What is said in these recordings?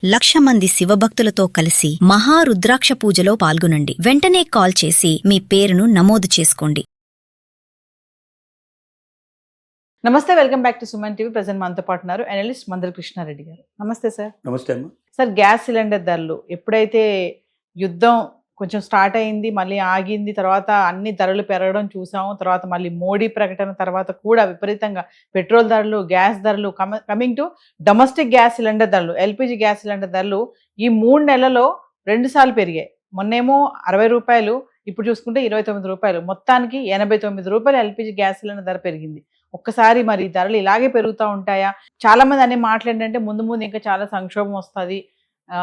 1,00,000 మంది శివభక్తులతో కలిసి మహారుద్రాక్ష పూజలో పాల్గొనండి. వెంటనే కాల్ చేసి మీ పేరును నమోదు చేసుకోండి. నమస్తే, welcome back to Suman TV. Present మనతో పాటు ఉన్నారు అనలిస్ట్ మందల కృష్ణారెడ్డి గారు. నమస్తే సార్. నమస్తే అమ్మ. సార్, గ్యాస్ సిలిండర్ ధరలు ఎప్పుడైతే యుద్ధం కొంచెం స్టార్ట్ అయింది, మళ్ళీ ఆగింది, తర్వాత అన్ని ధరలు పెరగడం చూసాము. తర్వాత మళ్ళీ మోడీ ప్రకటన తర్వాత కూడా విపరీతంగా పెట్రోల్ ధరలు, గ్యాస్ ధరలు, coming to domestic gas cylinder ధరలు, ఎల్పిజి గ్యాస్ సిలిండర్ ధరలు ఈ 3 నెలల్లో 2 సార్లు పెరిగాయి. మొన్నేమో 60 రూపాయలు, ఇప్పుడు చూసుకుంటే 29 రూపాయలు, మొత్తానికి 89 రూపాయలు ఎల్పిజి గ్యాస్ సిలిండర్ ధర పెరిగింది. ఒక్కసారి మరి ధరలు ఇలాగే పెరుగుతూ ఉంటాయా? చాలా మంది అనే మాటలు ఏంటంటే ముందు ముందు ఇంకా చాలా సంక్షోభం వస్తుంది,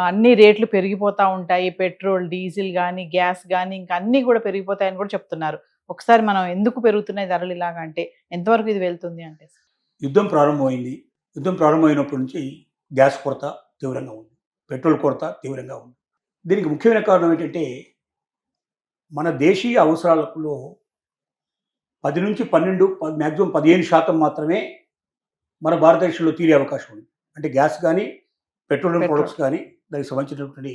అన్ని రేట్లు పెరిగిపోతూ ఉంటాయి, పెట్రోల్, డీజిల్ కానీ, గ్యాస్ కానీ, ఇంకా అన్నీ కూడా పెరిగిపోతాయని కూడా చెప్తున్నారు. ఒకసారి మనం ఎందుకు పెరుగుతున్నాయి ధరలు ఇలాగ, అంటే ఎంతవరకు ఇది వెళ్తుంది అంటే? యుద్ధం ప్రారంభమైంది. యుద్ధం ప్రారంభమైనప్పటి నుంచి గ్యాస్ కొరత తీవ్రంగా ఉంది, పెట్రోల్ కొరత తీవ్రంగా ఉంది. దీనికి ముఖ్యమైన కారణం ఏంటంటే మన దేశీయ అవసరాలలో 10 నుంచి 12 మ్యాక్సిమం 15% మాత్రమే మన భారతదేశంలో తీరే అవకాశం ఉంది. అంటే గ్యాస్ కానీ, పెట్రోలియం ప్రొడక్ట్స్ కానీ, దానికి సంబంధించినటువంటి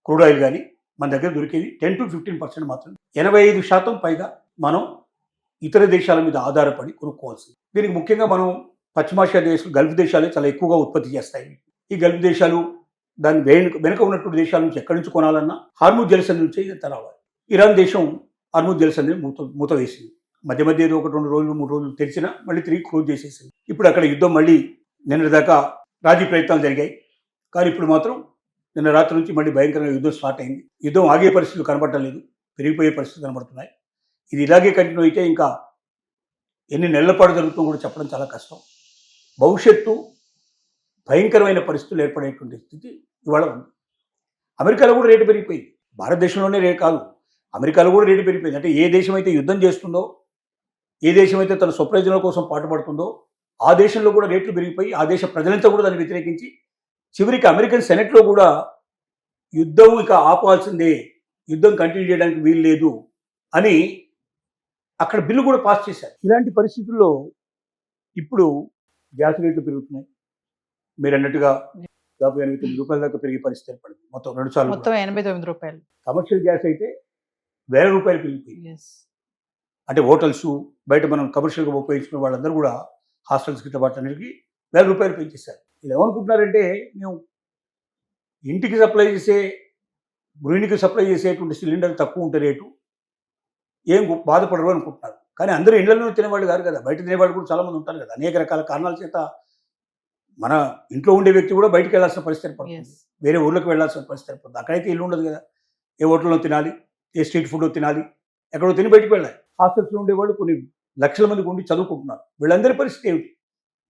క్రూడ్ ఆయిల్ కానీ మన దగ్గర దొరికేది 10 to 15% మాత్రమే. 85% పైగా మనం ఇతర దేశాల మీద ఆధారపడి కొనుక్కోవాల్సింది. దీనికి ముఖ్యంగా మనం పశ్చిమాసియా దేశాలు, గల్ఫ్ దేశాలే చాలా ఎక్కువగా ఉత్పత్తి చేస్తాయి. ఈ గల్ఫ్ దేశాలు, దాని వెనుక ఉన్నటువంటి దేశాల నుంచి ఎక్కడి నుంచి కొనాలన్నా హార్ముజ్ జలసంధి నుంచి ఇదంతా రావాలి. ఇరాన్ దేశం హార్ముజ్ జలసంధిని మూత వేసింది. మధ్య మధ్య ఏదో 1-2 రోజులు 3 రోజులు తెరిచినా మళ్ళీ తిరిగి క్లోజ్ చేసేసింది. ఇప్పుడు అక్కడ యుద్ధం మళ్ళీ నిన్నటిదాకా రాజీ ప్రయత్నాలు జరిగాయి. కానీ ఇప్పుడు మాత్రం నిన్న రాత్రి నుంచి మళ్ళీ భయంకరంగా యుద్ధం స్టార్ట్ అయింది. యుద్ధం ఆగే పరిస్థితులు కనబడలేదు, పెరిగిపోయే పరిస్థితులు కనబడుతున్నాయి. ఇది ఇలాగే కంటిన్యూ అయితే ఇంకా ఎన్ని నెలల పాటు జరుగుతుందో కూడా చెప్పడం చాలా కష్టం. భవిష్యత్తు భయంకరమైన పరిస్థితులు ఏర్పడేటువంటి స్థితి ఇవాళ ఉంది. అమెరికాలో కూడా రేటు పెరిగిపోయింది. భారతదేశంలోనే రేటు కాదు, అమెరికాలో కూడా రేటు పెరిగిపోయింది. అంటే ఏ దేశం అయితే యుద్ధం చేస్తుందో, ఏ దేశం అయితే తన స్వప్రయోజనాల కోసం పాటుపడుతుందో ఆ దేశంలో కూడా రేట్లు పెరిగిపోయి ఆ దేశ ప్రజలంతా కూడా దాన్ని వ్యతిరేకించి చివరికి అమెరికన్ సెనెట్లో కూడా యుద్ధం ఇక ఆపాల్సిందే, యుద్ధం కంటిన్యూ చేయడానికి వీలు లేదు అని అక్కడ బిల్లు కూడా పాస్ చేశారు. ఇలాంటి పరిస్థితుల్లో ఇప్పుడు గ్యాస్ రేట్లు పెరుగుతున్నాయి. మీరు అన్నట్టుగా దాదాపు 89 రూపాయల దాకా పెరిగే పరిస్థితి ఏర్పడింది. మొత్తం 2 సార్లు, మొత్తం 89 రూపాయలు. కమర్షియల్ గ్యాస్ అయితే 1000 రూపాయలు పెరిగిపోయింది. అంటే హోటల్స్, బయట మనం కమర్షియల్గా ఉపయోగించుకునే వాళ్ళందరూ కూడా హాస్టల్స్కి ఇట్లా వాటన్నిటికీ 1000 రూపాయలు పెంచేశారు. వీళ్ళు ఏమనుకుంటున్నారంటే మేము ఇంటికి సప్లై చేసే, గృహిణికి సప్లై చేసేటువంటి సిలిండర్ తక్కువ ఉంటే రేటు ఏం బాధపడరు అనుకుంటున్నారు. కానీ అందరూ ఇళ్లలో తినేవాళ్ళు కాదు కదా, బయట తినేవాళ్ళు కూడా చాలామంది ఉంటారు కదా. అనేక రకాల కారణాల చేత మన ఇంట్లో ఉండే వ్యక్తి కూడా బయటకు వెళ్ళాల్సిన పరిస్థితి పడుతుంది, వేరే ఊళ్ళకి వెళ్ళాల్సిన పరిస్థితి పడుతుంది. అక్కడైతే ఇల్లు ఉండదు కదా, ఏ హోటల్లో తినాలి, ఏ స్ట్రీట్ ఫుడ్లో తినాలి, ఎక్కడో తిని బయటకు వెళ్ళాలి. హాస్టల్స్లో ఉండేవాళ్ళు కొన్ని లక్షల మందికి ఉండి చదువుకుంటున్నారు. వీళ్ళందరి పరిస్థితి ఏమిటి?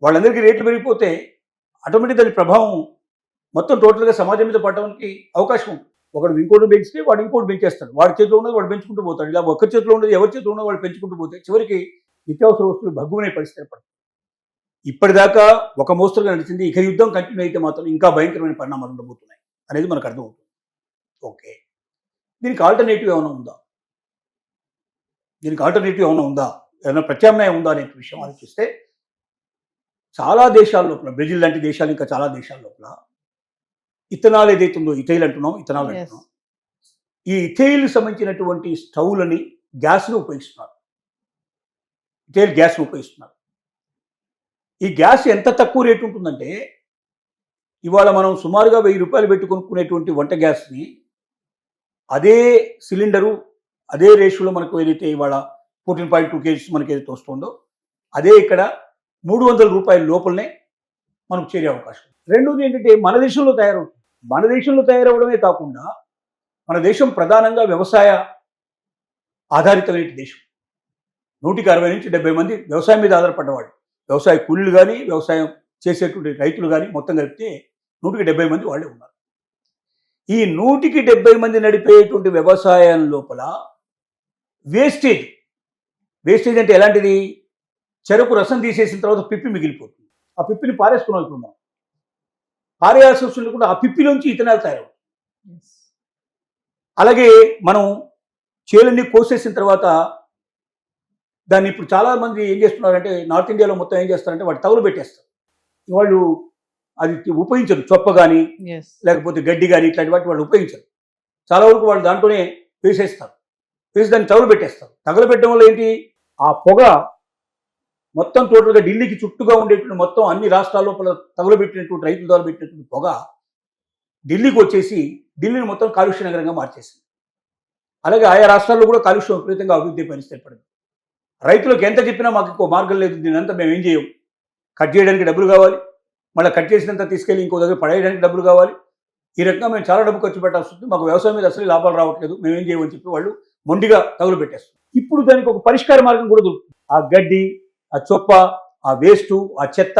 వాళ్ళందరికీ రేట్లు పెరిగిపోతే ఆటోమేటిక్ దాని ప్రభావం మొత్తం టోటల్గా సమాజం మీద పడడానికి అవకాశం ఉంది. ఒకడు ఇంకోటి పెంచితే వాడు ఇంకోటి పెంచేస్తాడు, వాడి చేతిలో ఉన్నది వాడు పెంచుకుంటూ పోతాడు. ఇలా ఒక్కరి చేతిలో ఉండదు, ఎవరి చేతిలో ఉన్నది వాడు పెంచుకుంటూ పోతే చివరికి నిత్యావసర వస్తువులు భగ్గుమనే పరిస్థితి ఏర్పడుతుంది. ఇప్పటిదాకా ఒక మోస్తరుగా నడిచింది, ఇక యుద్ధం కంటిన్యూ అయితే మాత్రం ఇంకా భయంకరమైన పరిణామాలు ఉండబోతున్నాయి అనేది మనకు అర్థమవుతుంది. ఓకే, దీనికి ఆల్టర్నేటివ్ ఏమైనా ఉందా? ఏదైనా ప్రత్యామ్నాయం ఉందా అనే విషయం ఆలోచిస్తే చాలా దేశాల లోపల, బ్రెజిల్ లాంటి దేశాలు, ఇంకా చాలా దేశాల లోపల ఇథనాల్ ఏదైతే ఉందో, ఇథైల్ అంటున్నాం, ఈ ఇథైల్ సంబంధించినటువంటి స్టవ్లని గ్యాస్ను ఉపయోగిస్తున్నారు. ఇథైల్ గ్యాస్ను ఉపయోగిస్తున్నారు. ఈ గ్యాస్ ఎంత తక్కువ రేటు ఉంటుందంటే ఇవాళ మనం సుమారుగా 1000 రూపాయలు పెట్టి కొనుక్కునేటువంటి వంట గ్యాస్ని అదే సిలిండరు, అదే రేషియోలో మనకు ఏదైతే ఇవాళ 14.2 kgs మనకి ఏదైతే వస్తుందో అదే ఇక్కడ 300 రూపాయల లోపలనే మనకు చేరే అవకాశం. రెండోది ఏంటంటే మన దేశంలో తయారవుతుంది. మన దేశంలో తయారవడమే కాకుండా మన దేశం ప్రధానంగా వ్యవసాయ ఆధారితమైన దేశం. 160 నుంచి 70 మంది వ్యవసాయం మీద ఆధారపడ్డవాళ్ళు. వ్యవసాయ కూలీలు కానీ, వ్యవసాయం చేసేటువంటి రైతులు కానీ మొత్తం కలిపితే 170 మంది వాళ్ళే ఉన్నారు. ఈ 170 మంది నడిపేటువంటి వ్యవసాయం లోపల వేస్టేజ్ అంటే ఎలాంటిది? చెరకు రసం తీసేసిన తర్వాత పిప్పి మిగిలిపోతుంది. ఆ పిప్పిని పారేసుకున్నాం. ఇప్పుడు మనం పారేయాల్సి వస్తుంది కూడా ఆ పిప్పిలోంచి ఇథనాల్ తయారవుతుంది. అలాగే మనం చేలన్నీ కోసేసిన తర్వాత దాన్ని ఇప్పుడు చాలామంది ఏం చేస్తున్నారంటే, నార్త్ ఇండియాలో మొత్తం ఏం చేస్తారంటే వాటి తవులు పెట్టేస్తారు. వాళ్ళు అది ఉపయోగించరు. చొప్ప కానీ ఎస్ లేకపోతే గడ్డి కానీ ఇట్లాంటి వాటి వాళ్ళు ఉపయోగించరు. చాలా వరకు వాళ్ళు దాంట్లోనే వేసేస్తారు, వేసి దాన్ని తగలబెట్టేస్తారు. తగలబెట్టడం వల్ల ఏంటి, ఆ పొగ మొత్తం టోటల్గా ఢిల్లీకి చుట్టూగా ఉండేటువంటి మొత్తం అన్ని రాష్ట్రాల లోపల తగలబెట్టినటువంటి రైతుల ద్వారా పెట్టినటువంటి పొగ ఢిల్లీకి వచ్చేసి ఢిల్లీని మొత్తం కాలుష్య నగరంగా మార్చేసింది. అలాగే ఆయా రాష్ట్రాల్లో కూడా కాలుష్యం విపరీతంగా అభివృద్ధి పరిస్థితి ఏర్పడింది. రైతులకు ఎంత చెప్పినా మాకు ఇంకో మార్గం లేదు, దీనంతా మేము ఏం చేయం, కట్ చేయడానికి డబ్బులు కావాలి, మళ్ళీ కట్ చేసినంత తీసుకెళ్ళి ఇంకో దగ్గర పడేయడానికి డబ్బులు కావాలి, ఈ రకంగా మేము చాలా డబ్బు ఖర్చు పెట్టాల్సి వస్తుంది, మాకు వ్యవసాయం మీద అసలు లాభాలు రావట్లేదు, మేమేం చేయమని చెప్పి వాళ్ళు మొండిగా తగులు పెట్టేస్తారు. ఇప్పుడు దానికి ఒక పరిష్కార మార్గం కూడా దొరుకుతుంది. ఆ గడ్డి, ఆ చొప్ప, ఆ వేస్టు, ఆ చెత్త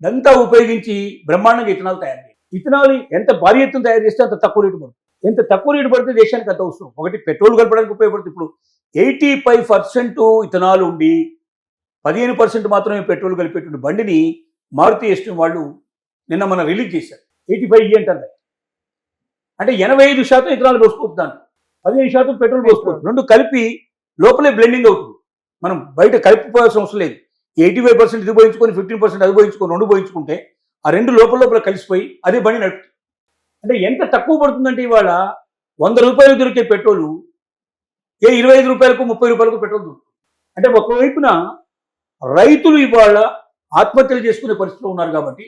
ఇదంతా ఉపయోగించి బ్రహ్మాండంగా ఇథనాల్ తయారు చేయాలి. ఇథనాల్ ఎంత భారీ ఎత్తున తయారు చేస్తే అంత తక్కువ రేటు పడుతుంది. ఎంత తక్కువ రేటు పడితే దేశానికి అంత అవసరం. ఒకటి పెట్రోల్ కలపడానికి ఉపయోగపడుతుంది. ఇప్పుడు 85% ఇథనాల్ ఉండి 15% మాత్రమే పెట్రోల్ కలిపేటువంటి బండిని మారుతి ఎస్టీం వాళ్ళు నిన్న మన రిలీజ్ చేశారు. 85 అంటారు. అంటే 85% ఇథనాల్ పోసుకోవచ్చు, దాంట్లో 15% పెట్రోల్ పోసుకోవచ్చు. రెండు కలిపి లోపలే బ్లెండింగ్ అవుతుంది. మనం బయట కలిపిపోవాల్సిన అవసరం లేదు. 85% ఇది పోయించుకొని 15% అది పోయించుకొని రెండు పోయించుకుంటే ఆ రెండు లోపల కలిసిపోయి అదే బండి నడుపుతుంది. అంటే ఎంత తక్కువ పడుతుందంటే ఇవాళ 100 రూపాయలు దొరికే పెట్రోలు 25 రూపాయలకు 30 రూపాయలకు పెట్రోల్ దొరుకుతుంది. అంటే ఒకవైపున రైతులు ఇవాళ ఆత్మహత్యలు చేసుకునే పరిస్థితిలో ఉన్నారు. కాబట్టి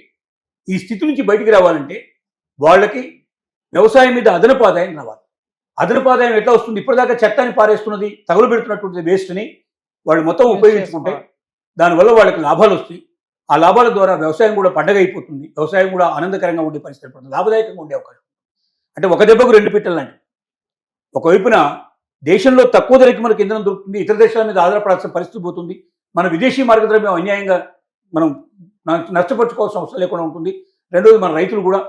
ఈ స్థితి నుంచి బయటికి రావాలంటే వాళ్ళకి వ్యవసాయం మీద అదనపు ఆదాయం రావాలి. అదనపు ఆదాయం ఎట్లా వస్తుంది? ఇప్పటిదాకా చెత్తని పారేస్తున్నది, తగులుబెడుతున్నటువంటి వేస్ట్ని వాళ్ళు మొత్తం ఉపయోగించుకుంటే దానివల్ల వాళ్ళకి లాభాలు వస్తాయి. ఆ లాభాల ద్వారా వ్యవసాయం కూడా పండగ అయిపోతుంది. వ్యవసాయం కూడా ఆనందకరంగా ఉండే పరిస్థితి ఏర్పడుతుంది, లాభదాయకంగా ఉండే అవకాశం. అంటే ఒక దెబ్బకు రెండు పిట్టలు లాంటి. ఒకవైపున దేశంలో తక్కువ ధరకి మనకు ఇంధనం దొరుకుతుంది, ఇతర దేశాల మీద ఆధారపడాల్సిన పరిస్థితి పోతుంది. మన విదేశీ మార్గద్రవ్యం అన్యాయంగా మనం నష్టపరుచుకోవాల్సిన అవసరం లేకుండా ఉంటుంది. రెండోది మన రైతులు కూడా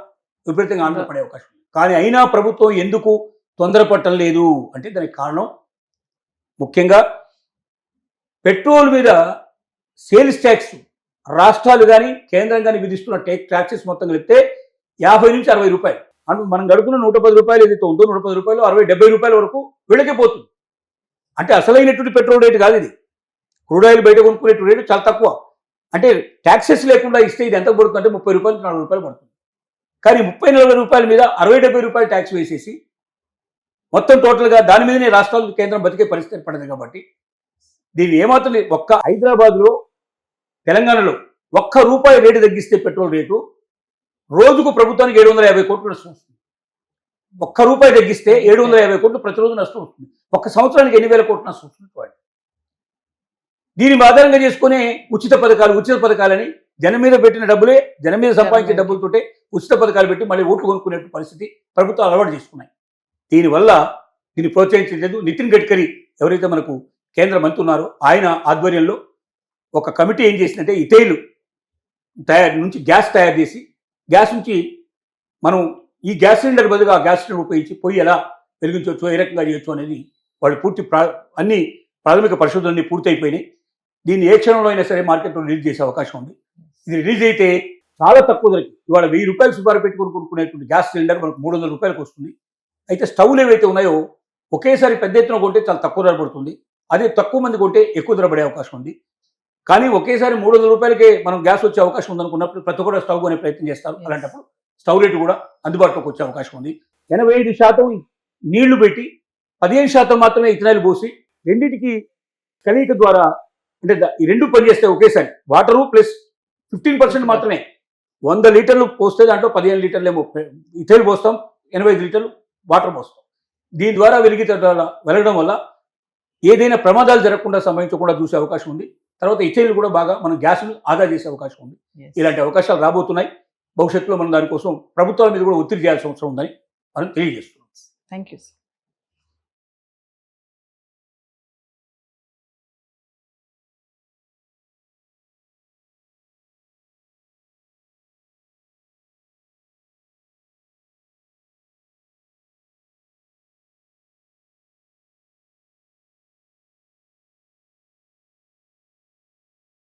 విపరీతంగా ఆనందపడే అవకాశం ఉంది. కానీ అయినా ప్రభుత్వం ఎందుకు తొందరపడటం లేదు అంటే దానికి కారణం ముఖ్యంగా పెట్రోల్ మీద సేల్స్ ట్యాక్స్ రాష్ట్రాలు కానీ కేంద్రం కానీ విధిస్తున్న ట్యాక్సెస్ మొత్తం కలిపితే 50 నుంచి 60 రూపాయలు. అంటే మనం గడుపుతున్న 110 రూపాయలు ఏదైతే ఉందో 110 రూపాయలు 60-70 రూపాయల వరకు వీళ్ళకే పోతుంది. అంటే అసలైనటువంటి పెట్రోల్ రేటు కాదు ఇది. క్రూడ్ ఆయిల్ బయట కొనుక్కునే రేటు చాలా తక్కువ. అంటే ట్యాక్సెస్ లేకుండా ఇస్తే ఇది ఎంత పడుతుంది అంటే 30 రూపాయలు 40 రూపాయలు పడుతుంది. కానీ 30-40 రూపాయల మీద 60-70 రూపాయలు ట్యాక్స్ వేసేసి మొత్తం టోటల్గా దాని మీదనే రాష్ట్రాలకు కేంద్రం బతికే పరిస్థితి ఏర్పడింది. కాబట్టి దీన్ని ఏమాత్రం ఒక్క హైదరాబాద్లో తెలంగాణలో ₹1 రేటు తగ్గిస్తే పెట్రోల్ రేటు రోజుకు ప్రభుత్వానికి 750 కోట్లు నష్టం వస్తుంది. ₹1 తగ్గిస్తే 750 కోట్లు ప్రతిరోజు నష్టం వస్తుంది. ఒక్క సంవత్సరానికి 8,000 కోట్లు నష్టం వస్తుంది. దీని ఆధారంగా చేసుకునే ఉచిత పథకాలని జనం మీద పెట్టిన డబ్బులే, జనం మీద సంపాదించే డబ్బులతోటే ఉచిత పథకాలు పెట్టి మళ్ళీ ఓట్లు కొనుక్కునే పరిస్థితి ప్రభుత్వాలు అలవాటు చేసుకున్నాయి. దీనివల్ల దీన్ని ప్రోత్సహించలేదు. నితిన్ గడ్కరీ ఎవరైతే మనకు కేంద్ర మంత్రి ఉన్నారో ఆయన ఆధ్వర్యంలో ఒక కమిటీ ఏం చేసిందంటే ఇథైల్ నుంచి గ్యాస్ తయారు చేసి గ్యాస్ నుంచి మనం ఈ గ్యాస్ సిలిండర్ బదులుగా గ్యాస్ సిలిండర్ ఉపయోగించి పొయ్యి ఎలా వెలిగించవచ్చు, ఏ రకంగా చేయొచ్చు అనేది వాళ్ళు అన్ని ప్రాథమిక పరిశోధనలు పూర్తి అయిపోయినాయి. దీన్ని ఏ క్షణంలో అయినా సరే మార్కెట్లో రిలీజ్ చేసే అవకాశం ఉంది. ఇది రిలీజ్ అయితే చాలా తక్కువ ధరకి ఇవాళ ₹1000 సుమారు పెట్టుకుని కొనుక్కునేటువంటి గ్యాస్ సిలిండర్ మనకు ₹300 వస్తుంది. అయితే స్టవ్లు ఏవైతే ఉన్నాయో ఒకేసారి పెద్ద ఎత్తున కొంటే చాలా తక్కువ ధర పడుతుంది. అదే తక్కువ మంది కొంటే ఎక్కువ ధర పడే అవకాశం ఉంది. కానీ ఒకేసారి ₹300కే మనం గ్యాస్ వచ్చే అవకాశం ఉందనుకున్నప్పుడు ప్రతి ఒక్కరు స్టవ్ కొనే ప్రయత్నం చేస్తారు. అలాంటప్పుడు స్టవ్ రేటు కూడా అందుబాటులోకి వచ్చే అవకాశం ఉంది. 85% నీళ్లు పెట్టి 15% మాత్రమే ఇథనాయిల్ పోసి రెండింటికి కలయిక ద్వారా అంటే ఈ రెండు పనిచేస్తాయి ఒకేసారి. వాటరు ప్లస్ 15% మాత్రమే 100 లీటర్లు పోస్తే దాంట్లో 15 లీటర్లేమో ఇథైల్ పోస్తాం, 85 లీటర్లు వాటర్ పోస్తాం. దీని ద్వారా వెలగడం వల్ల ఏదైనా ప్రమాదాలు జరగకుండా సంభవించకుండా చూసే అవకాశం ఉంది. తర్వాత ఇథైల్ కూడా బాగా మనం గ్యాస్ను ఆదా చేసే అవకాశం ఉంది. ఇలాంటి అవకాశాలు రాబోతున్నాయి. భవిష్యత్తులో మనం దానికోసం ప్రభుత్వాల మీద కూడా ఒత్తిడి చేయాల్సిన అవసరం ఉందని మనం తెలియజేస్తున్నాం. Thank you.